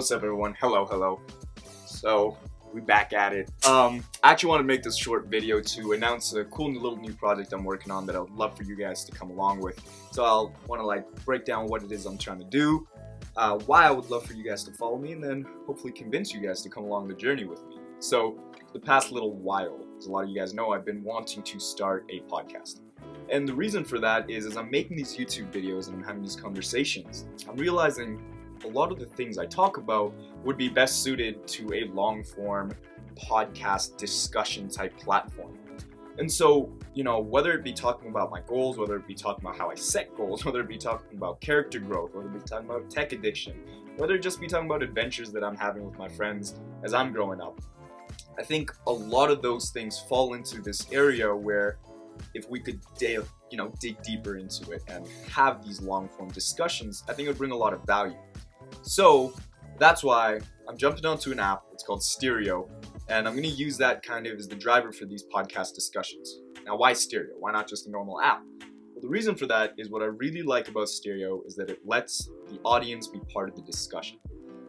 What's up, everyone? Hello. So, we back at it. I actually want to make this short video to announce a cool little new project I'm working on that I would love for you guys to come along with. So I'll want to break down what it is I'm trying to do, why I would love for you guys to follow me, and then hopefully convince you guys to come along the journey with me. So, the past little while, as a lot of you guys know, I've been wanting to start a podcast. And the reason for that is as I'm making these YouTube videos and I'm having these conversations, I'm realizing a lot of the things I talk about would be best suited to a long-form podcast discussion type platform. And so, whether it be talking about my goals, whether it be talking about how I set goals, whether it be talking about character growth, whether it be talking about tech addiction, whether it just be talking about adventures that I'm having with my friends as I'm growing up, I think a lot of those things fall into this area where if we could dig deeper into it and have these long-form discussions, I think it would bring a lot of value. So that's why I'm jumping onto an app. It's called Stereo, and I'm going to use that kind of as the driver for these podcast discussions. Now, why Stereo? Why not just a normal app? Well, the reason for that is what I really like about Stereo is that it lets the audience be part of the discussion.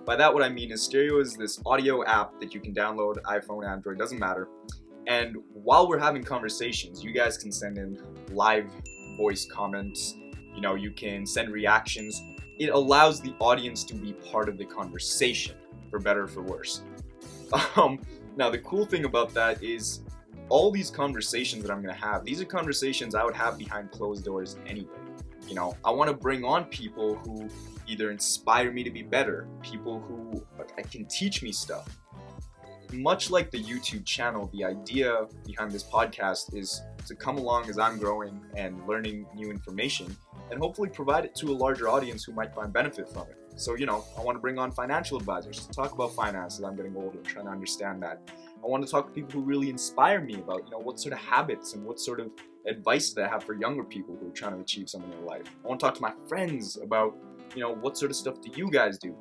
By that, what I mean is Stereo is this audio app that you can download, iPhone, Android, doesn't matter. And while we're having conversations, you guys can send in live voice comments. You can send reactions. It allows the audience to be part of the conversation, for better or for worse. Now, the cool thing about that is all these conversations that I'm going to have, these are conversations I would have behind closed doors anyway. I want to bring on people who either inspire me to be better, people who can teach me stuff. Much like the YouTube channel, the idea behind this podcast is to come along as I'm growing and learning new information and hopefully provide it to a larger audience who might find benefit from it. So, I want to bring on financial advisors to talk about finance as I'm getting older and trying to understand that. I want to talk to people who really inspire me about, what sort of habits and what sort of advice that I have for younger people who are trying to achieve something in their life. I want to talk to my friends about, what sort of stuff do you guys do?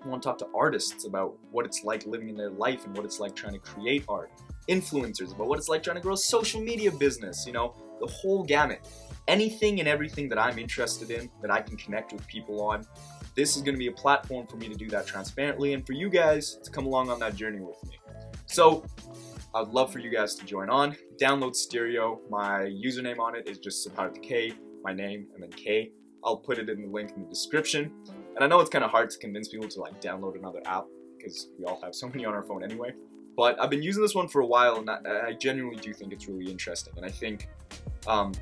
I want to talk to artists about what it's like living in their life and what it's like trying to create art. Influencers about what it's like trying to grow a social media business, the whole gamut. Anything and everything that I'm interested in, that I can connect with people on, this is going to be a platform for me to do that transparently and for you guys to come along on that journey with me. So, I'd love for you guys to join on. Download Stereo. My username on it is just Siddharth K, my name, and then K. I'll put it in the link in the description. And I know it's kind of hard to convince people to download another app because we all have so many on our phone anyway. But I've been using this one for a while, and I genuinely do think it's really interesting. And I think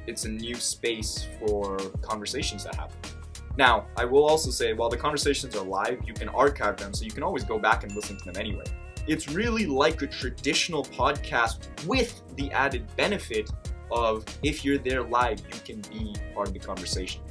it's a new space for conversations to happen. Now, I will also say, while the conversations are live, you can archive them, so you can always go back and listen to them anyway. It's really like a traditional podcast with the added benefit of if you're there live, you can be part of the conversation.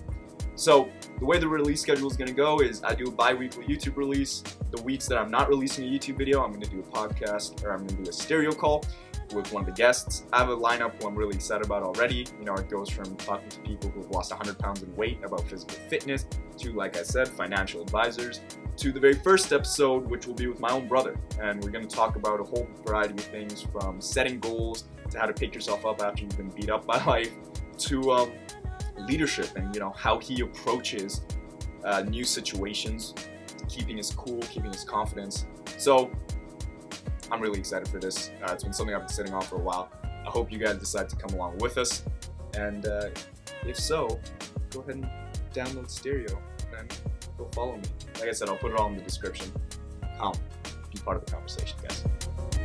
So the way the release schedule is going to go is I do a bi-weekly YouTube release. The weeks that I'm not releasing a YouTube video, I'm going to do a podcast, or I'm going to do a stereo call with one of the guests. I have a lineup who I'm really excited about already. It goes from talking to people who've lost 100 pounds in weight about physical fitness to, like I said, financial advisors, to the very first episode, which will be with my own brother. And we're going to talk about a whole variety of things from setting goals to how to pick yourself up after you've been beat up by life to leadership and how he approaches new situations, keeping his cool, keeping his confidence. So I'm really excited for this. It's been something I've been sitting on for a while. I hope you guys decide to come along with us, and if so, go ahead and download Stereo and go follow me. Like I said, I'll put it all in the description. Come be part of the conversation, guys.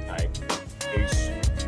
All right, peace.